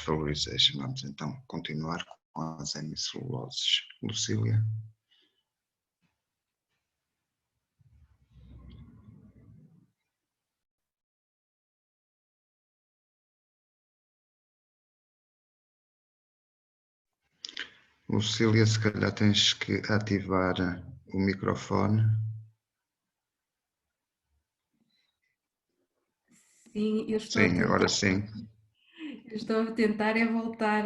Valorization. Vamos então continuar com as hemiceluloses. Lucília. Lucília, se calhar tens que ativar o microfone. Sim, eu estou sim, a tentar, agora sim. eu estou a tentar é voltar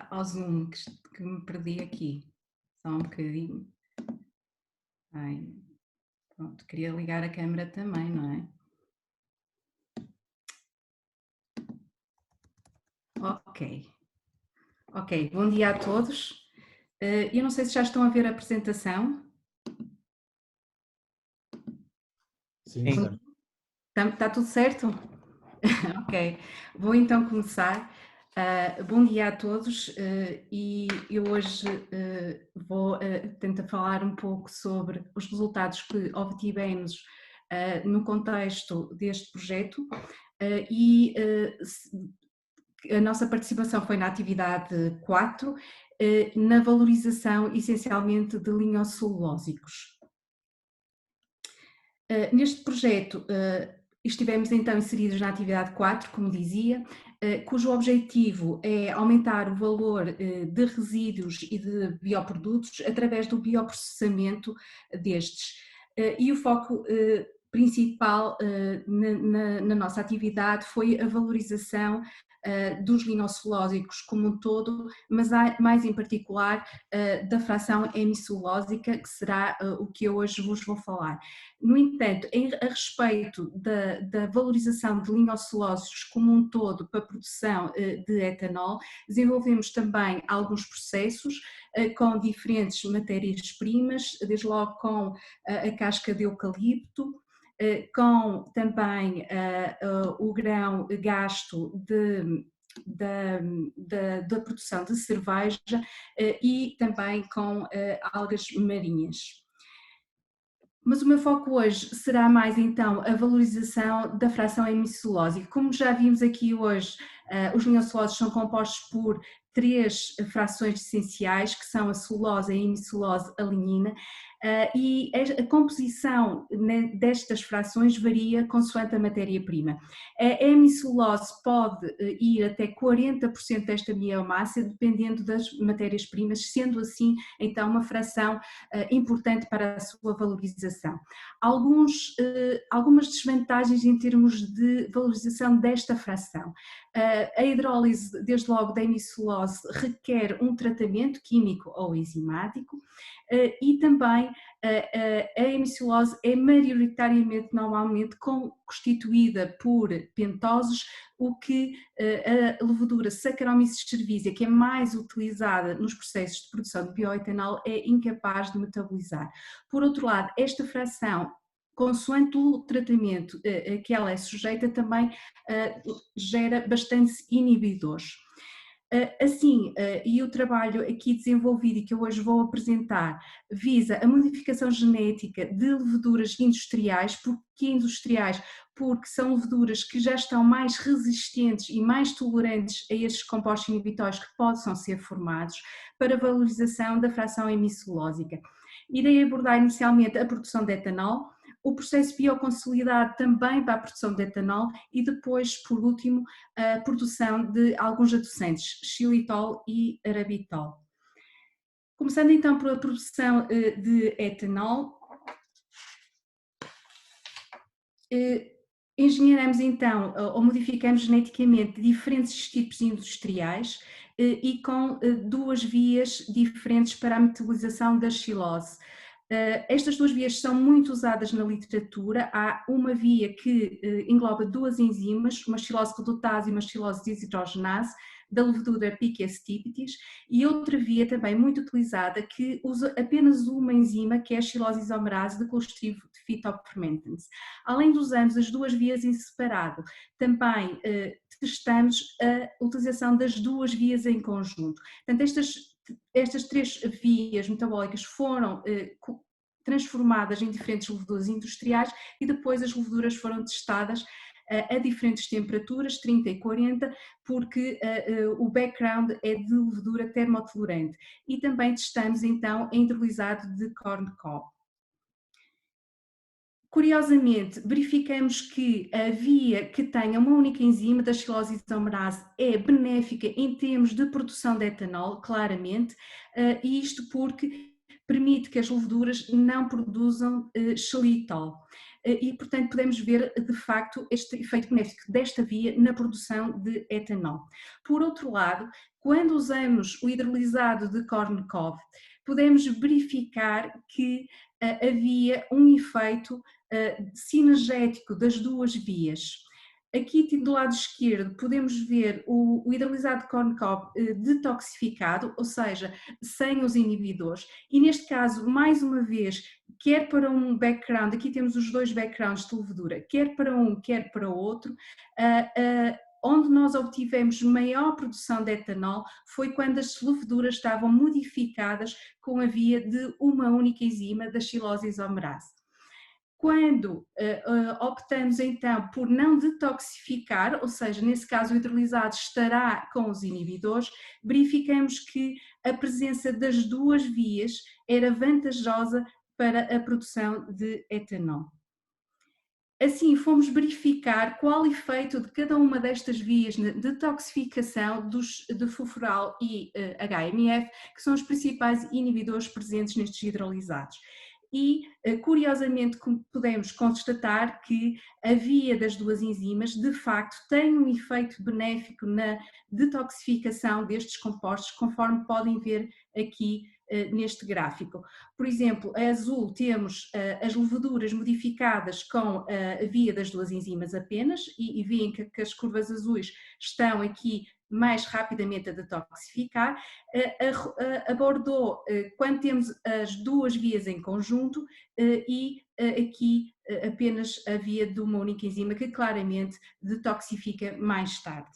ao Zoom, que me perdi aqui. Só um bocadinho. Ai, pronto, queria ligar a câmera também, não é? Ok, bom dia a todos. Eu não sei se já estão a ver a apresentação. Sim. Está tudo certo? Ok, vou então começar. Bom dia a todos e eu hoje vou tentar falar um pouco sobre os resultados que obtivemos no contexto deste projeto e a nossa participação foi na atividade 4, na valorização essencialmente de lignocelulósicos. Neste projeto estivemos então inseridos na atividade 4, como dizia, cujo objetivo é aumentar o valor de resíduos e de bioprodutos através do bioprocessamento destes. E o foco principal na nossa atividade foi a valorização dos lignocelulósicos como um todo, mas mais em particular da fração hemicelulósica, que será o que eu hoje vos vou falar. No entanto, a respeito da valorização de lignocelulósicos como um todo para a produção de etanol, desenvolvemos também alguns processos com diferentes matérias-primas, desde logo com a casca de eucalipto, com também o grão gasto da produção de cerveja e também com algas marinhas. Mas o meu foco hoje será mais então a valorização da fração hemicelulósica. Como já vimos aqui hoje, os lignoceluloses são compostos por 3 frações essenciais, que são a celulose, a hemicelulose, a lignina, e a composição destas frações varia consoante a matéria-prima. A hemicelulose pode ir até 40% desta biomassa, dependendo das matérias-primas, sendo assim então uma fração importante para a sua valorização. Algumas desvantagens em termos de valorização desta fração. A hidrólise, desde logo, da hemicelulose requer um tratamento químico ou enzimático e também a hemicelulose é maioritariamente, normalmente, constituída por pentoses, o que a levedura Saccharomyces cerevisiae, que é mais utilizada nos processos de produção de bioetanol, é incapaz de metabolizar. Por outro lado, esta fração, consoante o tratamento a que ela é sujeita, também gera bastantes inibidores. Assim, e o trabalho aqui desenvolvido e que eu hoje vou apresentar visa a modificação genética de leveduras industriais. Porque industriais? Porque são leveduras que já estão mais resistentes e mais tolerantes a estes compostos inibitórios que possam ser formados para valorização da fração hemicelulósica. Irei abordar inicialmente a produção de etanol, o processo bioconsolidado também para a produção de etanol e depois, por último, a produção de alguns adoçantes, xilitol e arabitol. Começando então pela produção de etanol, engenheiramos então ou modificamos geneticamente diferentes tipos industriais e com 2 vias diferentes para a metabolização da xilose. Estas 2 vias são muito usadas na literatura. Há uma via que engloba 2 enzimas, uma xilose redutase e uma xilose desidrogenase, da levedura Pichia stipes, e outra via também muito utilizada que usa apenas uma enzima, que é a xilose isomerase de Clostridium phytofermentans. Além de usarmos as 2 vias em separado, também testamos a utilização das 2 vias em conjunto. Portanto, estas 3 vias metabólicas foram transformadas em diferentes leveduras industriais e depois as leveduras foram testadas a diferentes temperaturas, 30 e 40, porque o background é de levedura termotolerante. E também testamos então a hidrolisado de corn cob. Curiosamente, verificamos que a via que tenha uma única enzima da xilose isomerase é benéfica em termos de produção de etanol, claramente, e isto porque permite que as leveduras não produzam xilitol. E, portanto, podemos ver, de facto, este efeito benéfico desta via na produção de etanol. Por outro lado, quando usamos o hidrolisado de corn cob, podemos verificar que havia um efeito sinergético das duas vias. Aqui do lado esquerdo podemos ver o hidrolisado de corn cob detoxificado, ou seja, sem os inibidores, e neste caso, mais uma vez, quer para um background, aqui temos os dois backgrounds de levedura, quer para um, quer para o outro, onde nós obtivemos maior produção de etanol foi quando as leveduras estavam modificadas com a via de uma única enzima da xilose isomerase. Quando optamos então por não detoxificar, ou seja, nesse caso o hidrolisado estará com os inibidores, verificamos que a presença das duas vias era vantajosa para a produção de etanol. Assim, fomos verificar qual o efeito de cada uma destas vias de detoxificação de furfural e HMF, que são os principais inibidores presentes nestes hidrolisados. E, curiosamente, podemos constatar que a via das duas enzimas, de facto, tem um efeito benéfico na detoxificação destes compostos, conforme podem ver aqui neste gráfico. Por exemplo, a azul temos as leveduras modificadas com a via das duas enzimas apenas, e veem que as curvas azuis estão aqui mais rapidamente a detoxificar. A Bordeaux, quando temos as duas vias em conjunto, e aqui apenas a via de uma única enzima que claramente detoxifica mais tarde.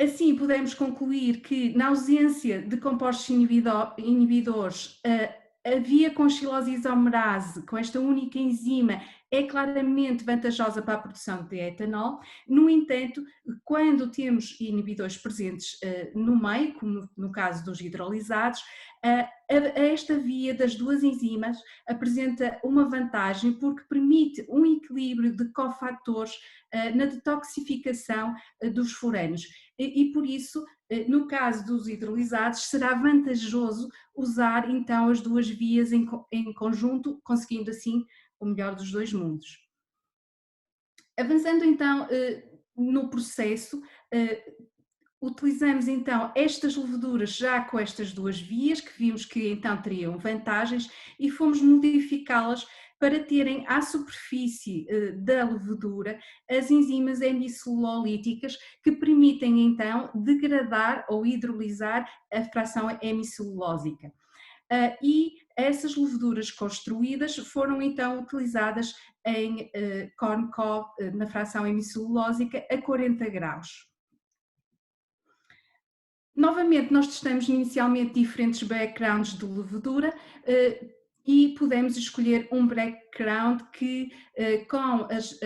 Assim, podemos concluir que, na ausência de compostos inibidores, a via com xilose isomerase, com esta única enzima, é claramente vantajosa para a produção de etanol. No entanto, quando temos inibidores presentes no meio, como no caso dos hidrolisados, esta via das duas enzimas apresenta uma vantagem porque permite um equilíbrio de cofatores na detoxificação dos furanos. E por isso, no caso dos hidrolisados, será vantajoso usar então as duas vias em conjunto, conseguindo assim o melhor dos dois mundos. Avançando então no processo, utilizamos então estas leveduras já com estas duas vias, que vimos que então teriam vantagens, e fomos modificá-las para terem à superfície da levedura as enzimas hemicelulolíticas que permitem então degradar ou hidrolisar a fração hemicelulósica. E essas leveduras construídas foram então utilizadas em corn cob na fração hemicelulósica a 40 graus. Novamente, nós testamos inicialmente diferentes backgrounds de levedura e podemos escolher um background que, com as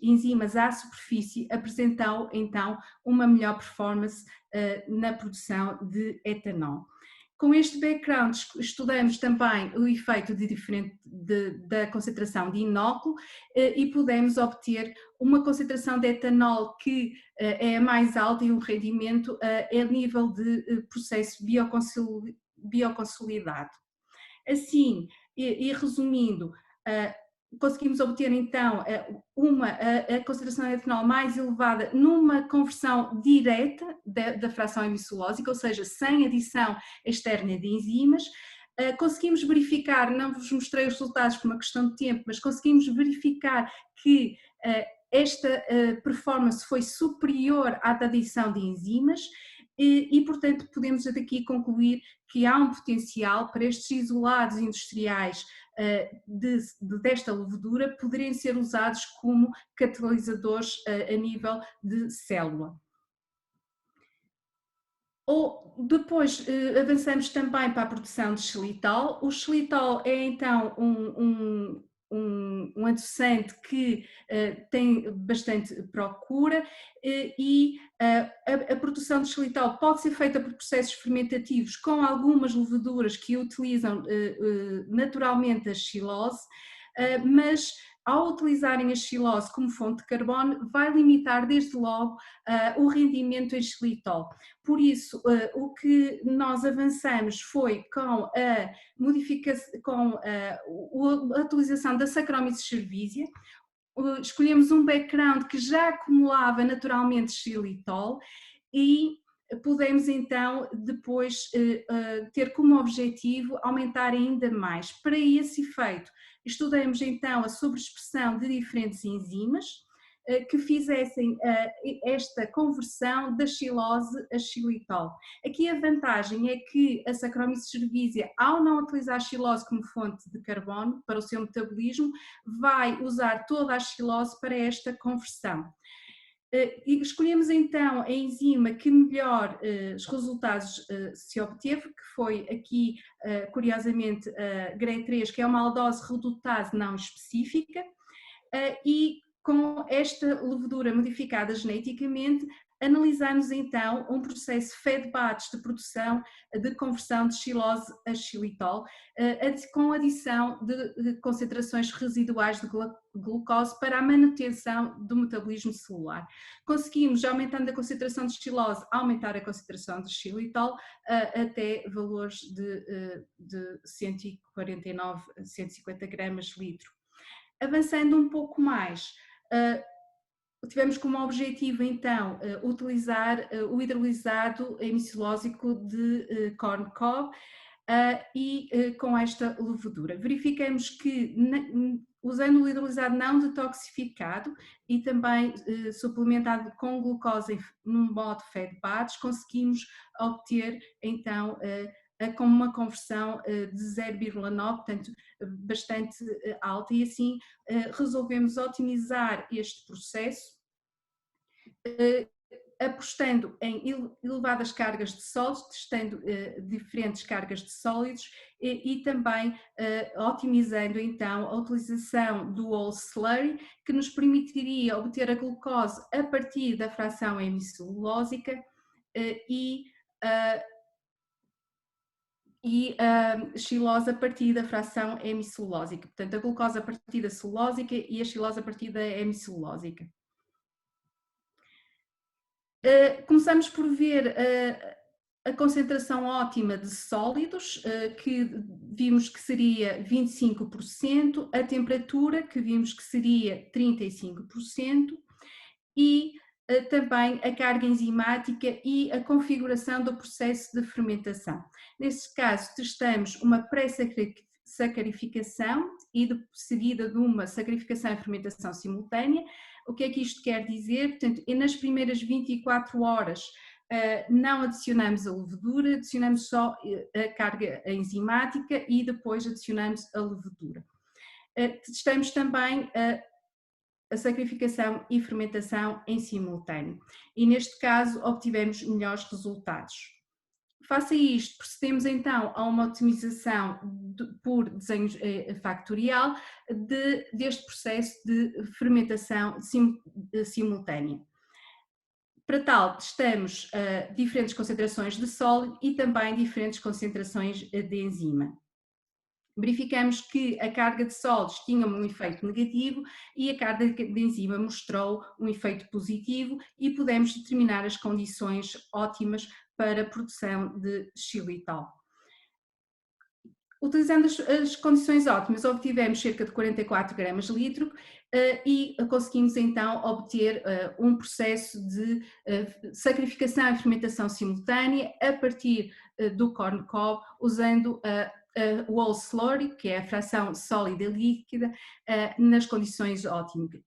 enzimas à superfície, apresentou então uma melhor performance na produção de etanol. Com este background estudamos também o efeito da concentração de inóculo e podemos obter uma concentração de etanol que é mais alta e um rendimento a nível de processo bioconsolidado. Assim, e resumindo, conseguimos obter então a concentração de etanol mais elevada numa conversão direta da fração hemicelulósica, ou seja, sem adição externa de enzimas. Conseguimos verificar, não vos mostrei os resultados por uma questão de tempo, mas conseguimos verificar que esta performance foi superior à da adição de enzimas e, portanto, podemos daqui concluir que há um potencial para estes isolados industriais desta levedura poderem ser usados como catalisadores a nível de célula. Depois avançamos também para a produção de xilitol. O xilitol é então um adoçante que tem bastante procura e a produção de xilitol pode ser feita por processos fermentativos com algumas leveduras que utilizam naturalmente a xilose, mas ao utilizarem a xilose como fonte de carbono, vai limitar desde logo o rendimento em xilitol. Por isso, o que nós avançamos foi com a modificação, com a utilização da Saccharomyces cerevisiae. Escolhemos um background que já acumulava naturalmente xilitol e pudemos então depois ter como objetivo aumentar ainda mais. Para esse efeito, estudamos então a sobreexpressão de diferentes enzimas que fizessem esta conversão da xilose a xilitol. Aqui a vantagem é que a Saccharomyces cerevisiae, ao não utilizar a xilose como fonte de carbono para o seu metabolismo, vai usar toda a xilose para esta conversão. E escolhemos então a enzima que melhor os resultados se obteve, que foi aqui, curiosamente, a GRE3, que é uma aldose redutase não específica, e com esta levedura modificada geneticamente, analisamos então um processo fed-batch de produção de conversão de xilose a xilitol, com adição de concentrações residuais de glucose para a manutenção do metabolismo celular. Conseguimos, aumentando a concentração de xilose, aumentar a concentração de xilitol até valores de 149, 150 gramas litro. Avançando um pouco mais, tivemos como objetivo então utilizar o hidrolisado hemicelósico de corn cob e com esta levedura. Verificamos que usando o hidrolisado não detoxificado e também suplementado com glucose num modo fed-batch, conseguimos obter então com uma conversão de 0,9, portanto bastante alta, e assim resolvemos otimizar este processo apostando em elevadas cargas de sólidos, testando diferentes cargas de sólidos e também otimizando então a utilização do whole slurry, que nos permitiria obter a glucose a partir da fração hemicelulósica e a xilose a partir da fração hemicelulósica. Portanto, a glucose a partir da celulósica e a xilose a partir da hemicelulósica. Começamos por ver a concentração ótima de sólidos, que vimos que seria 25%, a temperatura, que vimos que seria 35%, e também a carga enzimática e a configuração do processo de fermentação. Neste caso, testamos uma pré-sacarificação e seguida de uma sacarificação e fermentação simultânea. O que é que isto quer dizer? Portanto, nas primeiras 24 horas não adicionamos a levedura, adicionamos só a carga enzimática e depois adicionamos a levedura. Testamos também a sacarificação e fermentação em simultâneo e neste caso obtivemos melhores resultados. Face a isto, procedemos então a uma otimização por desenho factorial deste processo de fermentação simultânea. Para tal, testamos diferentes concentrações de sólido e também diferentes concentrações de enzima. Verificamos que a carga de sólidos tinha um efeito negativo e a carga de enzima mostrou um efeito positivo e pudemos determinar as condições ótimas para a produção de xilitol. Utilizando as condições ótimas, obtivemos cerca de 44 gramas litro e conseguimos então obter um processo de sacarificação e fermentação simultânea a partir do corn cob, usando o whole slurry, que é a fração sólida e líquida, nas condições ótimas.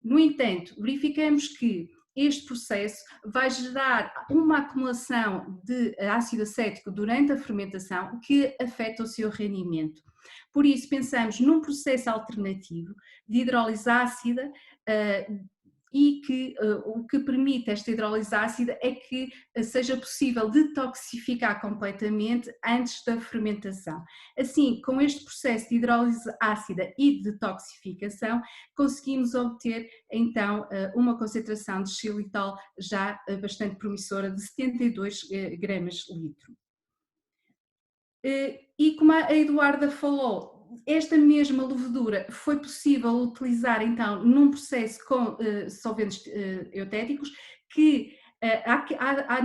No entanto, verificamos que este processo vai gerar uma acumulação de ácido acético durante a fermentação que afeta o seu rendimento. Por isso, pensamos num processo alternativo de hidrólise ácida e que o que permite esta hidrólise ácida é que seja possível detoxificar completamente antes da fermentação. Assim, com este processo de hidrólise ácida e de detoxificação, conseguimos obter então uma concentração de xilitol já bastante promissora de 72 gramas litro. E como a Eduarda falou, esta mesma levedura foi possível utilizar então num processo com solventes eutéticos que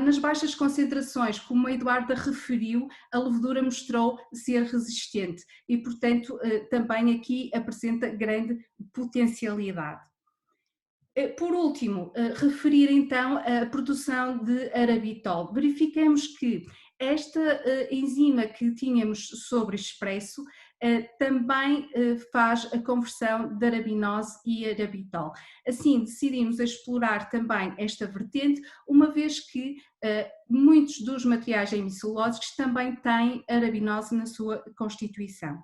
nas baixas concentrações, como a Eduarda referiu, a levedura mostrou ser resistente e, portanto, também aqui apresenta grande potencialidade. Por último, referir então a produção de arabitol. Verificamos que esta enzima que tínhamos sobre expresso também faz a conversão de arabinose e arabitol. Assim, decidimos explorar também esta vertente, uma vez que muitos dos materiais hemicelulósicos também têm arabinose na sua constituição.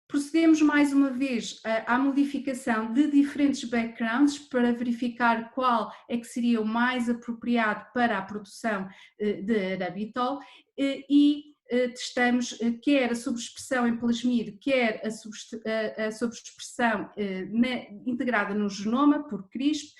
Procedemos mais uma vez à modificação de diferentes backgrounds para verificar qual é que seria o mais apropriado para a produção de arabitol e testamos quer a sobreexpressão em plasmide, quer a sobreexpressão integrada no genoma por CRISPR.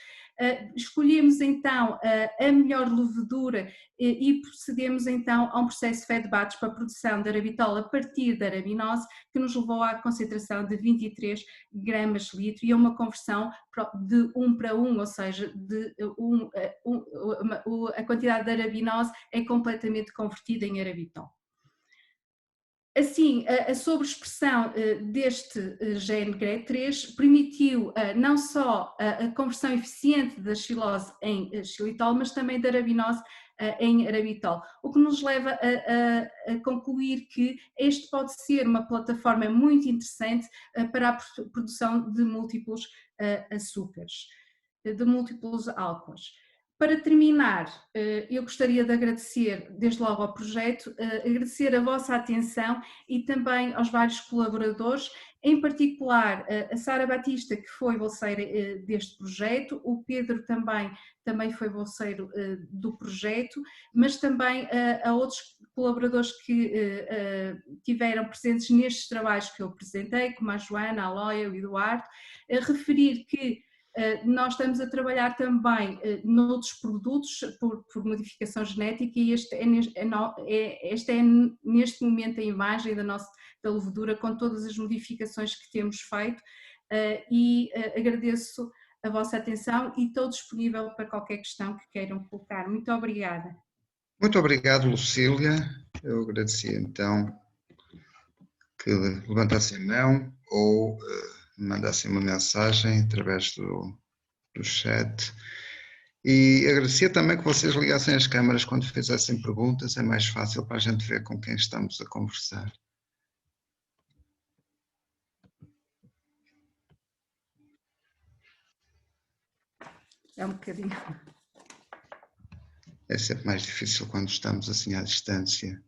Escolhemos então a melhor levedura e procedemos então a um processo fed-batch para a produção de arabitol a partir da arabinose, que nos levou à concentração de 23 gramas litro e a uma conversão de 1 para 1, ou seja, a quantidade de arabinose é completamente convertida em arabitol. Assim, a sobreexpressão deste gene GRE3 permitiu não só a conversão eficiente da xilose em xilitol, mas também da arabinose em arabitol, o que nos leva a concluir que este pode ser uma plataforma muito interessante para a produção de múltiplos açúcares, de múltiplos álcools. Para terminar, eu gostaria de agradecer desde logo ao projeto, agradecer a vossa atenção e também aos vários colaboradores, em particular a Sara Batista, que foi bolseira deste projeto, o Pedro também foi bolseiro do projeto, mas também a outros colaboradores que tiveram presentes nestes trabalhos que eu apresentei, como a Joana, a Lóia, o Eduardo. Referir que nós estamos a trabalhar também noutros produtos por modificação genética e esta é neste momento a imagem da levedura com todas as modificações que temos feito e agradeço a vossa atenção e estou disponível para qualquer questão que queiram colocar. Muito obrigada. Muito obrigado, Lucília. Eu agradecia então que levantassem a mão ou mandassem uma mensagem através do chat e agradecia também que vocês ligassem as câmaras quando fizessem perguntas, é mais fácil para a gente ver com quem estamos a conversar. É um bocadinho. É sempre mais difícil quando estamos assim à distância.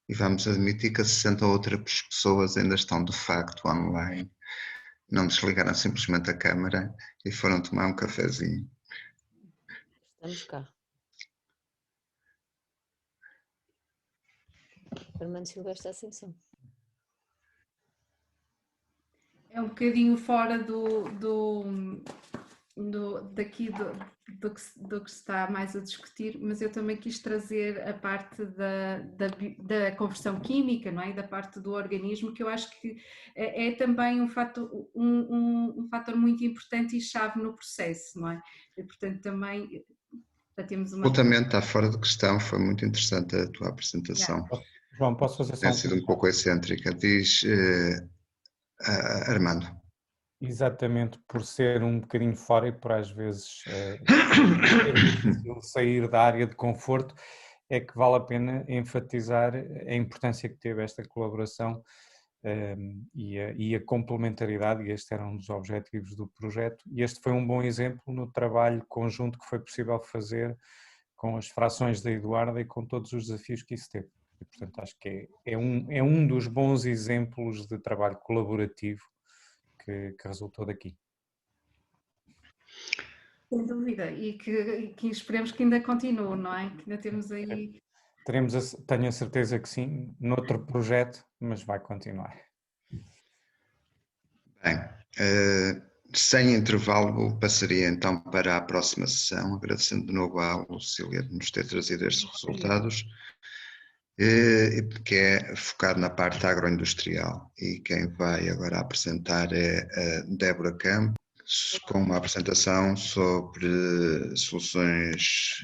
E vamos admitir que 60 outras pessoas ainda estão de facto online. Não desligaram simplesmente a câmara e foram tomar um cafezinho. Estamos cá. Armando Silvestre Ascensão. É um bocadinho fora daqui do que se está mais a discutir, mas eu também quis trazer a parte da conversão química, não é? Da parte do organismo, que eu acho que é também um fator muito importante e chave no processo, não é? E, portanto, também já temos uma... Absolutamente, está fora de questão, foi muito interessante a tua apresentação. João, posso fazer só Tem sido um pouco excêntrica. Diz Armando. Exatamente, por ser um bocadinho fora e por às vezes ser difícil sair da área de conforto, é que vale a pena enfatizar a importância que teve esta colaboração e a complementaridade, e este era um dos objetivos do projeto, e este foi um bom exemplo no trabalho conjunto que foi possível fazer com as frações da Eduarda e com todos os desafios que isso teve. E, portanto, acho que é um dos bons exemplos de trabalho colaborativo que resultou daqui. Sem dúvida, e que esperemos que ainda continue, não é? Que ainda temos aí... Tenho a certeza que sim, noutro projeto, mas vai continuar. Bem, sem intervalo, passaria então para a próxima sessão, agradecendo de novo à Lucília de nos ter trazido estes resultados, que é focado na parte agroindustrial. E quem vai agora apresentar é a Débora Campos, com uma apresentação sobre soluções